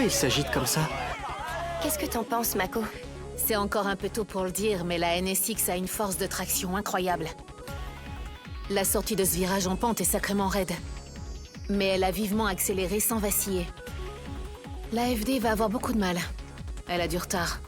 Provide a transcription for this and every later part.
il s'agite comme ça? Qu'est-ce que t'en penses, Mako? C'est encore un peu tôt pour le dire, mais la NSX a une force de traction incroyable. La sortie de ce virage en pente est sacrément raide. Mais elle a vivement accéléré sans vaciller. La FD va avoir beaucoup de mal. Elle a du retard.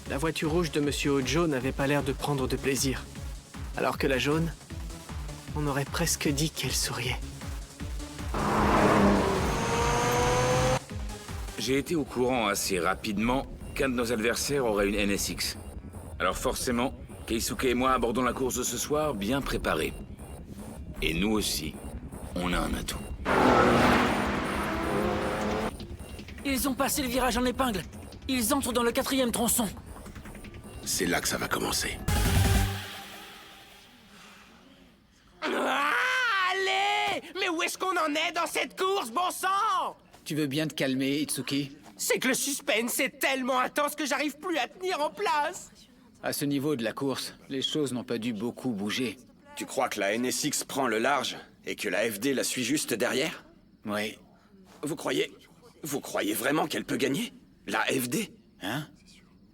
La voiture rouge de Monsieur Ojo n'avait pas l'air de prendre de plaisir. Alors que la jaune, on aurait presque dit qu'elle souriait. J'ai été au courant assez rapidement qu'un de nos adversaires aurait une NSX. Alors forcément, Keisuke et moi abordons la course de ce soir bien préparés. Et nous aussi, on a un atout. Ils ont passé le virage en épingle. Ils entrent dans le 4e tronçon. C'est là que ça va commencer. Allez! Mais où est-ce qu'on en est dans cette course, bon sang? Tu veux bien te calmer, Itsuki? C'est que le suspense est tellement intense que j'arrive plus à tenir en place. À ce niveau de la course, les choses n'ont pas dû beaucoup bouger. Tu crois que la NSX prend le large et que la FD la suit juste derrière? Oui. Vous croyez vraiment qu'elle peut gagner? La FD? Hein?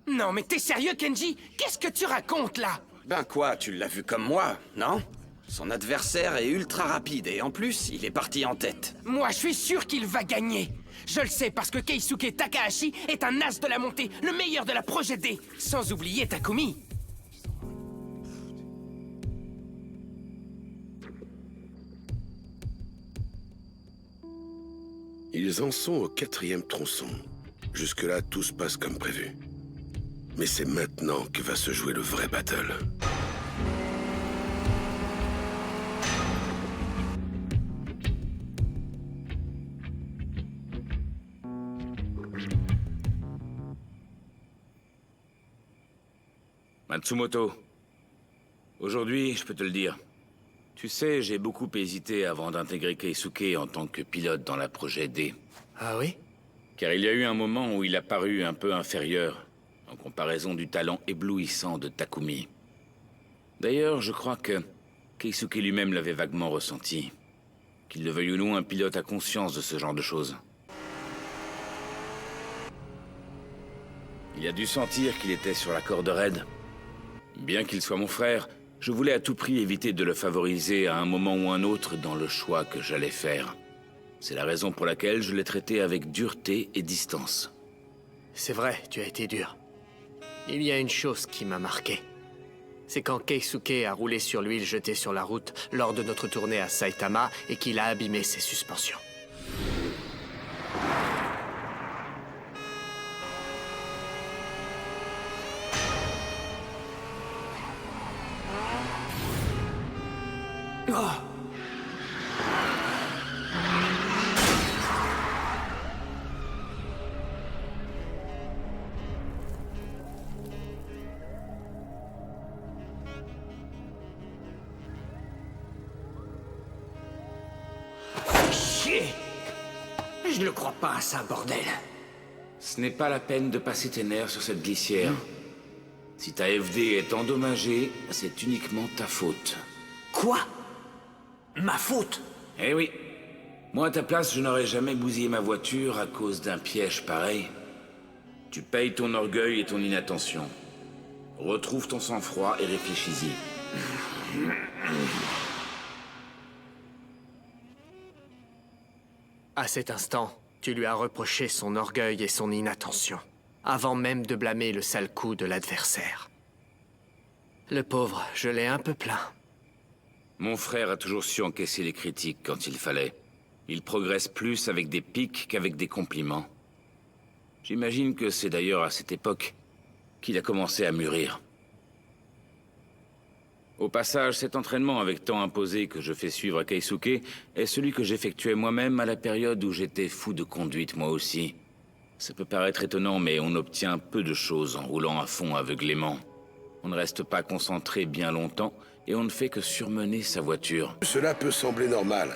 Non mais t'es sérieux, Kenji? Qu'est-ce que tu racontes là? Ben quoi, tu l'as vu comme moi, non? Son adversaire est ultra rapide et en plus, il est parti en tête. Moi, je suis sûr qu'il va gagner. Je le sais parce que Keisuke Takahashi est un as de la montée, le meilleur de la Projet D. Sans oublier Takumi. Ils en sont au 4e tronçon. Jusque-là, tout se passe comme prévu. Mais c'est maintenant que va se jouer le vrai battle. Matsumoto, aujourd'hui, je peux te le dire. Tu sais, j'ai beaucoup hésité avant d'intégrer Keisuke en tant que pilote dans la Projet D. Ah oui? Car il y a eu un moment où il a paru un peu inférieur, en comparaison du talent éblouissant de Takumi. D'ailleurs, je crois que Keisuke lui-même l'avait vaguement ressenti. Qu'il le veuille ou non, un pilote a conscience de ce genre de choses. Il a dû sentir qu'il était sur la corde raide. Bien qu'il soit mon frère, je voulais à tout prix éviter de le favoriser à un moment ou un autre dans le choix que j'allais faire. C'est la raison pour laquelle je l'ai traité avec dureté et distance. C'est vrai, tu as été dur. Il y a une chose qui m'a marqué. C'est quand Keisuke a roulé sur l'huile jetée sur la route lors de notre tournée à Saitama et qu'il a abîmé ses suspensions. Chier! Je ne crois pas à ça, bordel. Ce n'est pas la peine de passer tes nerfs sur cette glissière. Si ta FD est endommagée, c'est uniquement ta faute. Quoi? Ma faute? Eh oui. Moi, à ta place, je n'aurais jamais bousillé ma voiture à cause d'un piège pareil. Tu payes ton orgueil et ton inattention. Retrouve ton sang-froid et réfléchis-y. À cet instant, tu lui as reproché son orgueil et son inattention, avant même de blâmer le sale coup de l'adversaire. Le pauvre, je l'ai un peu plaint. Mon frère a toujours su encaisser les critiques quand il fallait. Il progresse plus avec des pics qu'avec des compliments. J'imagine que c'est d'ailleurs à cette époque qu'il a commencé à mûrir. Au passage, cet entraînement avec temps imposé que je fais suivre à Keisuke est celui que j'effectuais moi-même à la période où j'étais fou de conduite moi aussi. Ça peut paraître étonnant, mais on obtient peu de choses en roulant à fond aveuglément. On ne reste pas concentré bien longtemps et on ne fait que surmener sa voiture. Cela peut sembler normal.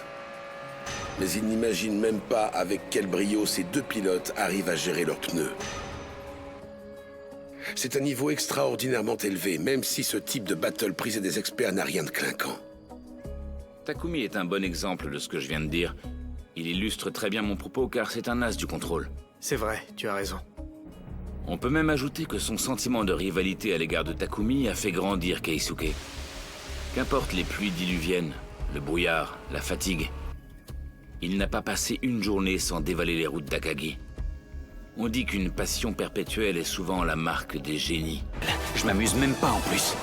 Mais ils n'imaginent même pas avec quel brio ces deux pilotes arrivent à gérer leurs pneus. C'est un niveau extraordinairement élevé, même si ce type de battle prisé des experts n'a rien de clinquant. Takumi est un bon exemple de ce que je viens de dire. Il illustre très bien mon propos car c'est un as du contrôle. C'est vrai, tu as raison. On peut même ajouter que son sentiment de rivalité à l'égard de Takumi a fait grandir Keisuke. Qu'importe les pluies diluviennes, le brouillard, la fatigue, il n'a pas passé une journée sans dévaler les routes d'Akagi. On dit qu'une passion perpétuelle est souvent la marque des génies. Je m'amuse même pas en plus.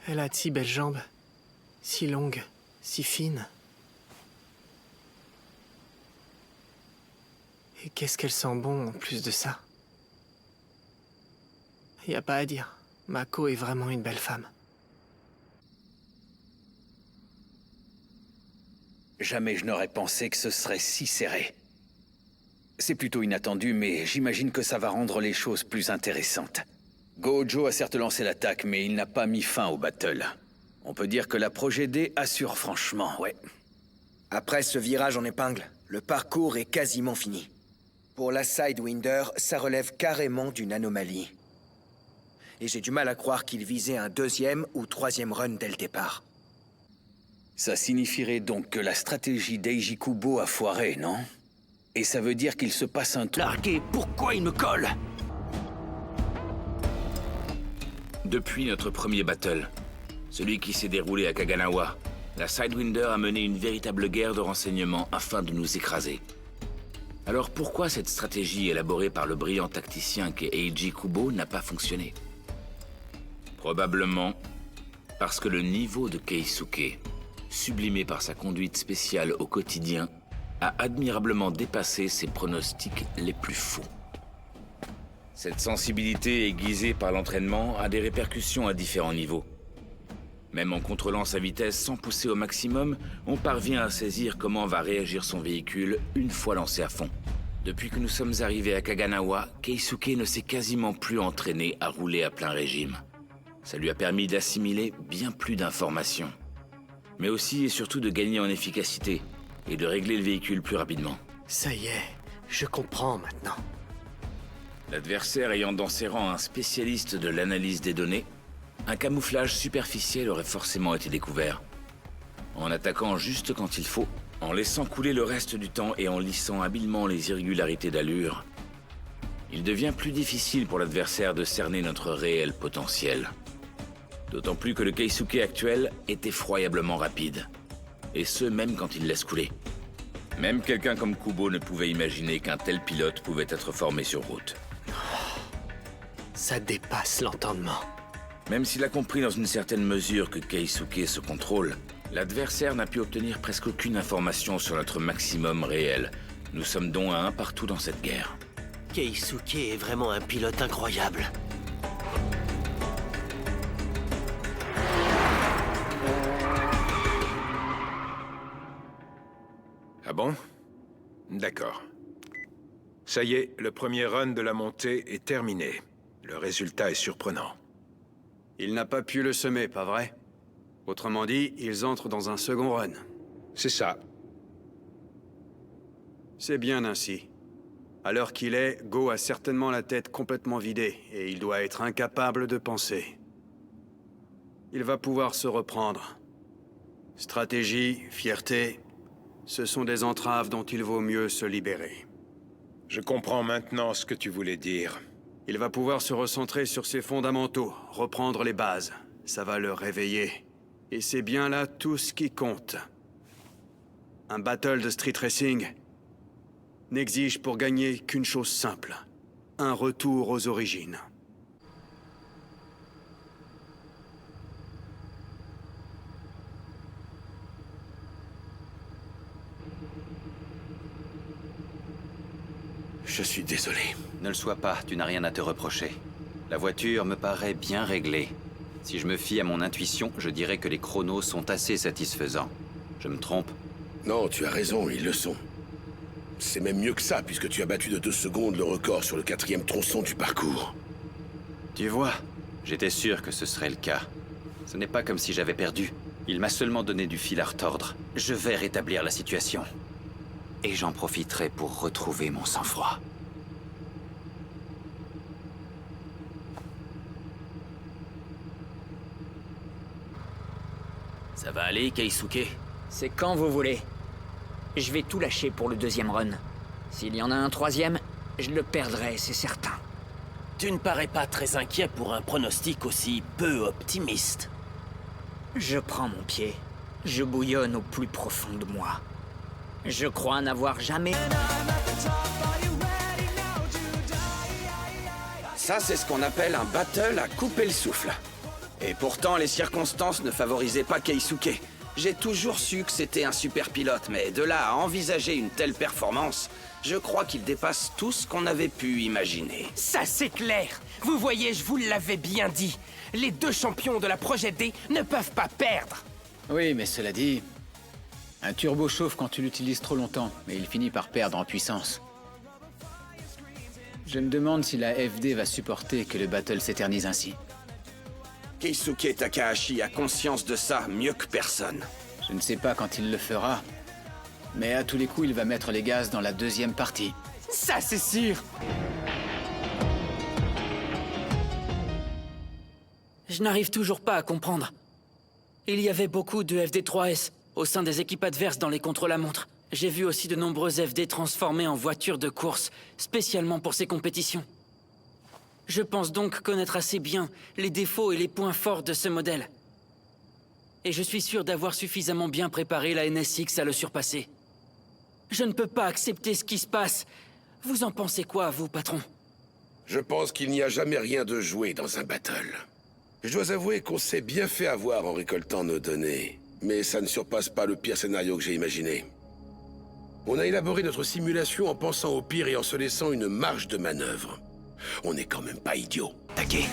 Elle a de si belles jambes. Si longues, si fines. Et qu'est-ce qu'elle sent bon en plus de ça. Y a pas à dire. Mako est vraiment une belle femme. Jamais je n'aurais pensé que ce serait si serré. C'est plutôt inattendu, mais j'imagine que ça va rendre les choses plus intéressantes. Gojo a certes lancé l'attaque, mais il n'a pas mis fin au battle. On peut dire que la Projet D assure franchement, ouais. Après ce virage en épingle, le parcours est quasiment fini. Pour la Sidewinder, ça relève carrément d'une anomalie. Et j'ai du mal à croire qu'il visait un 2e ou 3e run dès le départ. Ça signifierait donc que la stratégie d'Eiji Kubo a foiré, non? Et ça veut dire qu'il se passe un truc... Largué, pourquoi il me colle? Depuis notre premier battle, celui qui s'est déroulé à Kaganawa, la Sidewinder a mené une véritable guerre de renseignements afin de nous écraser. Alors pourquoi cette stratégie élaborée par le brillant tacticien qu'est Eiji Kubo n'a pas fonctionné? Probablement parce que le niveau de Keisuke, sublimé par sa conduite spéciale au quotidien, a admirablement dépassé ses pronostics les plus fous. Cette sensibilité aiguisée par l'entraînement a des répercussions à différents niveaux. Même en contrôlant sa vitesse sans pousser au maximum, on parvient à saisir comment va réagir son véhicule une fois lancé à fond. Depuis que nous sommes arrivés à Kaganawa, Keisuke ne s'est quasiment plus entraîné à rouler à plein régime. Ça lui a permis d'assimiler bien plus d'informations. Mais aussi et surtout de gagner en efficacité et de régler le véhicule plus rapidement. Ça y est, je comprends maintenant. L'adversaire ayant dans ses rangs un spécialiste de l'analyse des données, un camouflage superficiel aurait forcément été découvert. En attaquant juste quand il faut, en laissant couler le reste du temps et en lissant habilement les irrégularités d'allure, il devient plus difficile pour l'adversaire de cerner notre réel potentiel. D'autant plus que le Keisuke actuel est effroyablement rapide. Et ce, même quand il laisse couler. Même quelqu'un comme Kubo ne pouvait imaginer qu'un tel pilote pouvait être formé sur route. Ça dépasse l'entendement. Même s'il a compris dans une certaine mesure que Keisuke se contrôle, l'adversaire n'a pu obtenir presque aucune information sur notre maximum réel. Nous sommes donc à un partout dans cette guerre. Keisuke est vraiment un pilote incroyable. Ah bon? D'accord. Ça y est, le premier run de la montée est terminé. Le résultat est surprenant. Il n'a pas pu le semer, pas vrai? Autrement dit, ils entrent dans un second run. C'est ça. C'est bien ainsi. À l'heure qu'il est, Go a certainement la tête complètement vidée, et il doit être incapable de penser. Il va pouvoir se reprendre. Stratégie, fierté, ce sont des entraves dont il vaut mieux se libérer. Je comprends maintenant ce que tu voulais dire. Il va pouvoir se recentrer sur ses fondamentaux, reprendre les bases. Ça va le réveiller. Et c'est bien là tout ce qui compte. Un battle de street racing n'exige pour gagner qu'une chose simple. Un retour aux origines. Je suis désolé. Ne le sois pas, tu n'as rien à te reprocher. La voiture me paraît bien réglée. Si je me fie à mon intuition, je dirais que les chronos sont assez satisfaisants. Je me trompe? Non, tu as raison, ils le sont. C'est même mieux que ça, puisque tu as battu de 2 secondes le record sur le 4e tronçon du parcours. Tu vois, j'étais sûr que ce serait le cas. Ce n'est pas comme si j'avais perdu. Il m'a seulement donné du fil à retordre. Je vais rétablir la situation. Et j'en profiterai pour retrouver mon sang-froid. Ça va aller, Keisuke? C'est quand vous voulez. Je vais tout lâcher pour le deuxième run. S'il y en a un troisième, je le perdrai, c'est certain. Tu ne parais pas très inquiet pour un pronostic aussi peu optimiste. Je prends mon pied. Je bouillonne au plus profond de moi. Je crois n'avoir jamais... Ça, c'est ce qu'on appelle un battle à couper le souffle. Et pourtant, les circonstances ne favorisaient pas Keisuke. J'ai toujours su que c'était un super pilote, mais de là à envisager une telle performance, je crois qu'il dépasse tout ce qu'on avait pu imaginer. Ça, c'est clair. Vous voyez, je vous l'avais bien dit. Les deux champions de la Projet D ne peuvent pas perdre. Oui, mais cela dit... Un turbo chauffe quand tu l'utilises trop longtemps, mais il finit par perdre en puissance. Je me demande si la FD va supporter que le battle s'éternise ainsi. Keisuke Takahashi a conscience de ça mieux que personne. Je ne sais pas quand il le fera, mais à tous les coups, il va mettre les gaz dans la deuxième partie. Ça, c'est sûr. Je n'arrive toujours pas à comprendre. Il y avait beaucoup de FD3S au sein des équipes adverses dans les contre-la-montre. J'ai vu aussi de nombreuses FD transformées en voitures de course, spécialement pour ces compétitions. Je pense donc connaître assez bien les défauts et les points forts de ce modèle. Et je suis sûr d'avoir suffisamment bien préparé la NSX à le surpasser. Je ne peux pas accepter ce qui se passe. Vous en pensez quoi, vous, patron? Je pense qu'il n'y a jamais rien de joué dans un battle. Je dois avouer qu'on s'est bien fait avoir en récoltant nos données. Mais ça ne surpasse pas le pire scénario que j'ai imaginé. On a élaboré notre simulation en pensant au pire et en se laissant une marge de manœuvre. On n'est quand même pas idiots. Take.